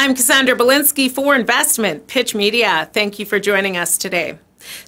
I'm Cassandra Belinsky for Investment Pitch Media. Thank you for joining us today.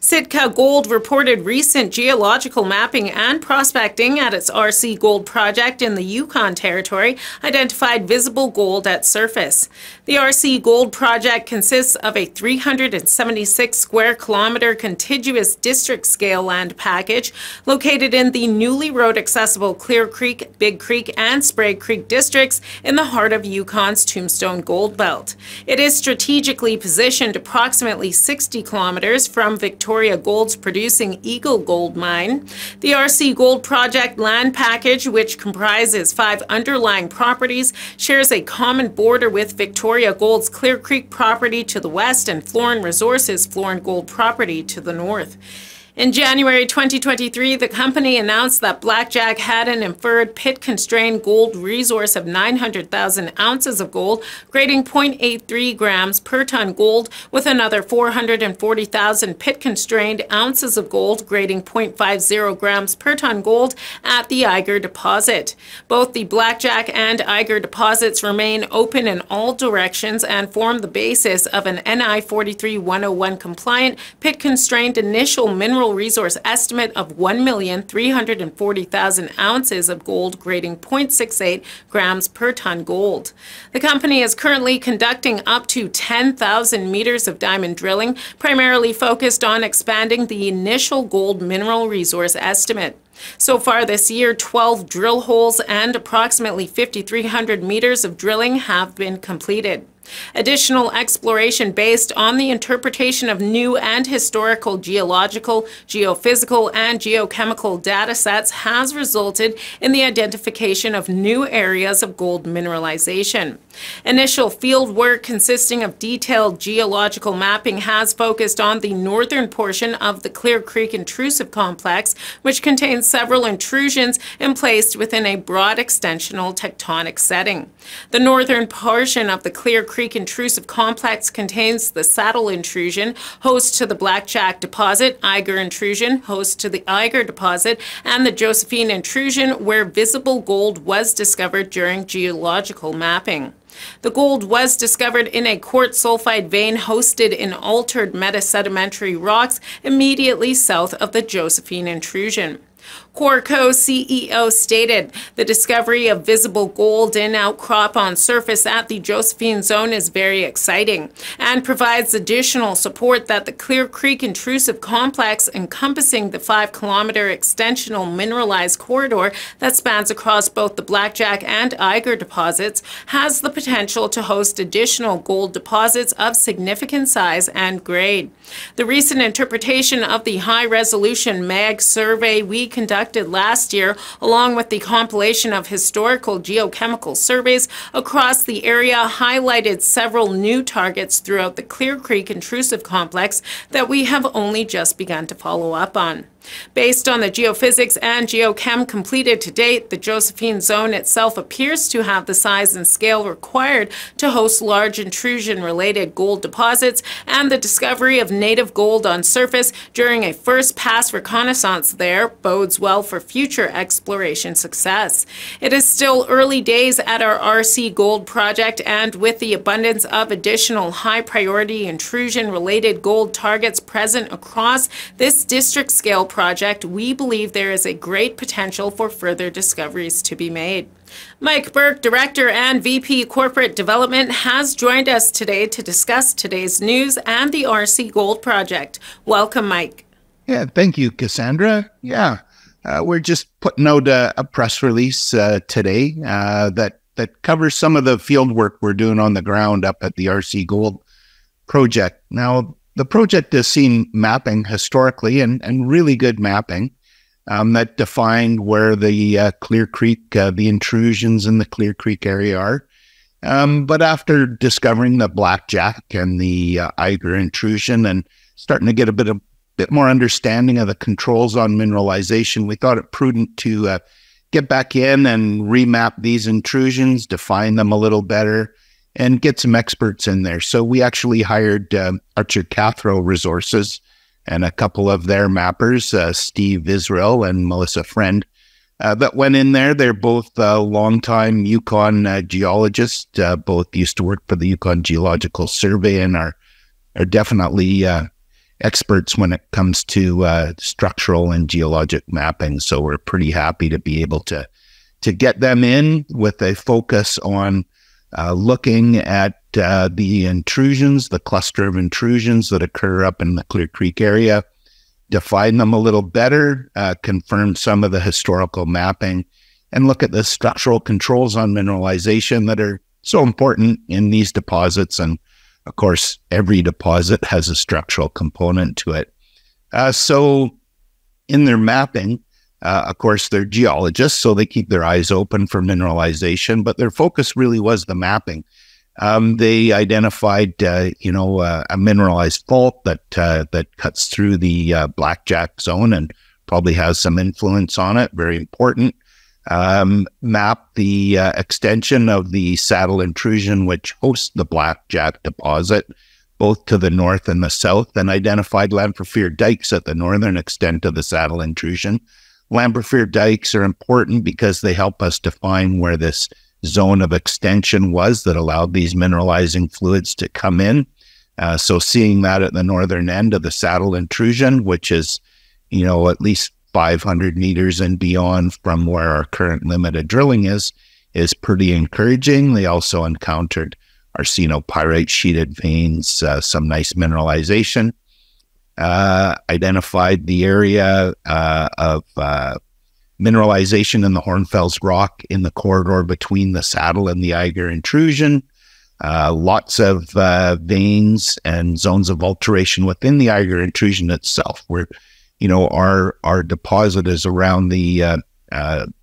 Sitka Gold reported recent geological mapping and prospecting at its RC Gold project in the Yukon Territory identified visible gold at surface. The RC Gold project consists of a 376 square kilometre contiguous district-scale land package located in the newly road-accessible Clear Creek, Big Creek and Sprague Creek districts in the heart of Yukon's Tombstone gold belt. It is strategically positioned approximately 60 kilometres from Victoria Gold's producing Eiger gold mine. The RC Gold project land package, which comprises 5 underlying properties, shares a common border with Victoria Gold's Clear Creek property to the west and Florin Resources Florin Gold property to the north. In January 2023, the company announced that Blackjack had an inferred pit-constrained gold resource of 900,000 ounces of gold, grading 0.83 grams per ton gold, with another 440,000 pit-constrained ounces of gold, grading 0.50 grams per ton gold at the Eiger deposit. Both the Blackjack and Eiger deposits remain open in all directions and form the basis of an NI 43-101 compliant pit-constrained initial mineral resource estimate of 1,340,000 ounces of gold, grading 0.68 grams per ton gold. The company is currently conducting up to 10,000 meters of diamond drilling, primarily focused on expanding the initial gold mineral resource estimate. So far this year, 12 drill holes and approximately 5,300 meters of drilling have been completed. Additional exploration based on the interpretation of new and historical geological, geophysical, and geochemical data sets has resulted in the identification of new areas of gold mineralization. Initial field work consisting of detailed geological mapping has focused on the northern portion of the Clear Creek intrusive complex, which contains several intrusions emplaced within a broad extensional tectonic setting. The northern portion of the Clear Creek intrusive complex contains the Saddle intrusion, host to the Blackjack deposit, Eiger intrusion, host to the Eiger deposit, and the Josephine intrusion, where visible gold was discovered during geological mapping. The gold was discovered in a quartz sulfide vein hosted in altered metasedimentary rocks immediately south of the Josephine intrusion. Corco CEO stated, "The discovery of visible gold in outcrop on surface at the Josephine zone is very exciting and provides additional support that the Clear Creek intrusive complex, encompassing the 5-kilometer extensional mineralized corridor that spans across both the Blackjack and Eiger deposits, has the potential to host additional gold deposits of significant size and grade. The recent interpretation of the high-resolution MAG survey we conducted last year, along with the compilation of historical geochemical surveys across the area, highlighted several new targets throughout the Clear Creek intrusive complex that we have only just begun to follow up on. Based on the geophysics and geochem completed to date, the Josephine zone itself appears to have the size and scale required to host large intrusion-related gold deposits, and the discovery of native gold on surface during a first-pass reconnaissance there bodes well for future exploration success. It is still early days at our RC Gold project, and with the abundance of additional high-priority intrusion-related gold targets present across this district-scale project, we believe there is a great potential for further discoveries to be made." Mike Burke, Director and VP Corporate Development, has joined us today to discuss today's news and the RC Gold project. Welcome, Mike. Yeah, thank you, Cassandra. We're just putting out a press release today that covers some of the field work we're doing on the ground up at the RC Gold project. Now, the project has seen mapping historically and really good mapping that defined where the Clear Creek, the intrusions in the Clear Creek area are. But after discovering the Blackjack and the Eiger intrusion and starting to get a bit more understanding of the controls on mineralization, we thought it prudent to get back in and remap these intrusions, define them a little better, and get some experts in there. So we actually hired Archer Cathro Resources and a couple of their mappers, Steve Israel and Melissa Friend, that went in there. They're both longtime Yukon geologists, both used to work for the Yukon Geological Survey and are definitely experts when it comes to structural and geologic mapping. So we're pretty happy to be able to get them in with a focus on looking at the intrusions, the cluster of intrusions that occur up in the Clear Creek area, define them a little better, confirm some of the historical mapping, and look at the structural controls on mineralization that are so important in these deposits. And of course, every deposit has a structural component to it. So in their mapping, of course, they're geologists, so they keep their eyes open for mineralization, but their focus really was the mapping. They identified, a mineralized fault that cuts through the Blackjack zone and probably has some influence on it. Very important. Map the extension of the saddle intrusion, which hosts the Blackjack deposit, both to the north and the south, and identified Lamprofere dikes at the northern extent of the saddle intrusion. Lamprofere dikes are important because they help us define where this zone of extension was that allowed these mineralizing fluids to come in. So seeing that at the northern end of the saddle intrusion, which is, at least 500 meters and beyond from where our current limited drilling is pretty encouraging. They also encountered arsenopyrite sheeted veins, some nice mineralization. Identified the area of mineralization in the Hornfels rock in the corridor between the saddle and the Eiger intrusion. Lots of veins and zones of alteration within the Eiger intrusion itself, where our deposit is around the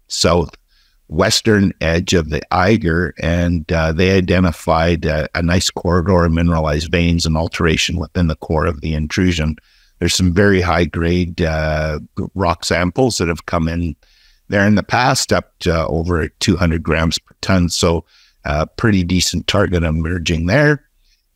southwestern edge of the Eiger, and they identified a nice corridor of mineralized veins and alteration within the core of the intrusion. There's some very high-grade rock samples that have come in there in the past, up to over 200 grams per ton. So pretty decent target emerging there.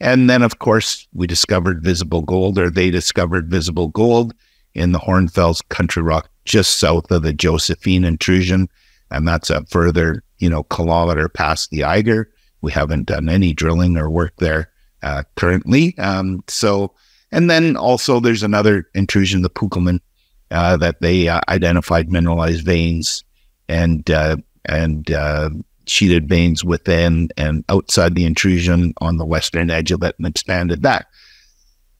And then, of course, we discovered visible gold, or they discovered visible gold in the Hornfels country rock just south of the Josephine intrusion. And that's a further, kilometer past the Eiger. We haven't done any drilling or work there currently. And then also there's another intrusion, the Pukelman, that they identified mineralized veins and sheeted veins within and outside the intrusion on the western edge of it, and expanded that.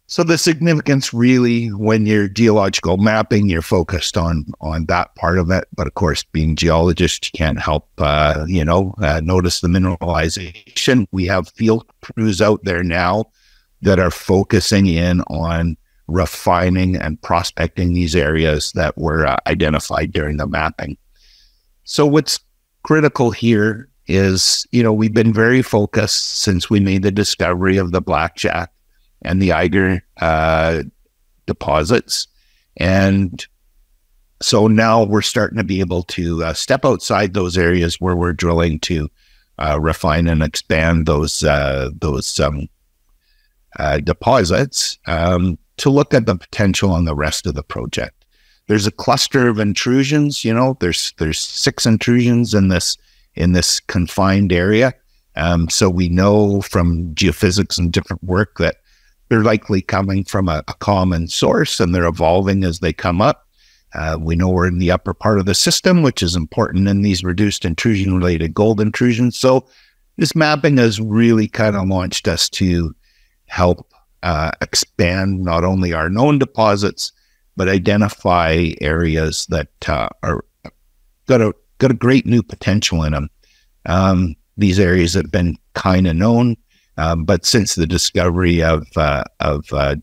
So the significance really, when you're geological mapping, you're focused on that part of it. But of course, being geologists, you can't help, notice the mineralization. We have field crews out there now that are focusing in on refining and prospecting these areas that were identified during the mapping. So what's critical here is, we've been very focused since we made the discovery of the Blackjack and the Eiger deposits. And so now we're starting to be able to step outside those areas where we're drilling to refine and expand those deposits to look at the potential on the rest of the project. There's a cluster of intrusions. There's 6 intrusions in this confined area. So we know from geophysics and different work that they're likely coming from a common source, and they're evolving as they come up. We know we're in the upper part of the system, which is important in these reduced intrusion-related gold intrusions. So this mapping has really kind of launched us to help expand not only our known deposits, but identify areas that are got a great new potential in them. These areas have been kind of known, but since the discovery of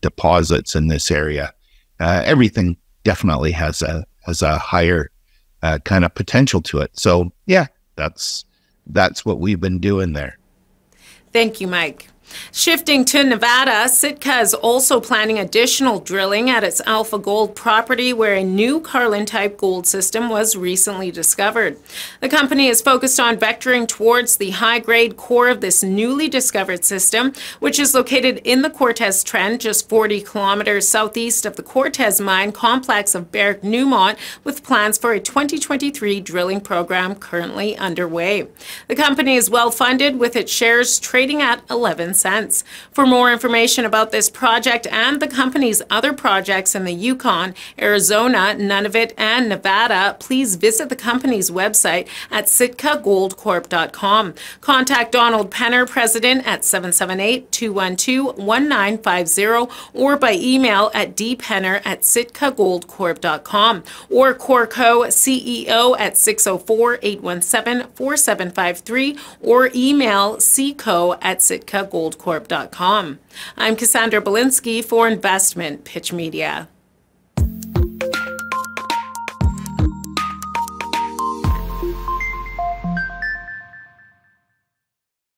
deposits in this area, everything definitely has a higher kind of potential to it. So yeah, that's what we've been doing there. Thank you, Mike. Shifting to Nevada, Sitka is also planning additional drilling at its Alpha Gold property, where a new Carlin-type gold system was recently discovered. The company is focused on vectoring towards the high-grade core of this newly discovered system, which is located in the Cortez Trend, just 40 kilometers southeast of the Cortez mine complex of Barrick-Newmont, with plans for a 2023 drilling program currently underway. The company is well-funded, with its shares trading at 11 cents. For more information about this project and the company's other projects in the Yukon, Arizona, Nunavut, and Nevada, please visit the company's website at SITKGoldCorp.com. Contact Donald Penner, President, at 778-212-1950 or by email at dpenner@SitkaGoldCorp.com or Corco CEO at 604-817-4753 or email cco@SitkaGoldCorp.com. I'm Cassandra Belinsky for Investment Pitch Media.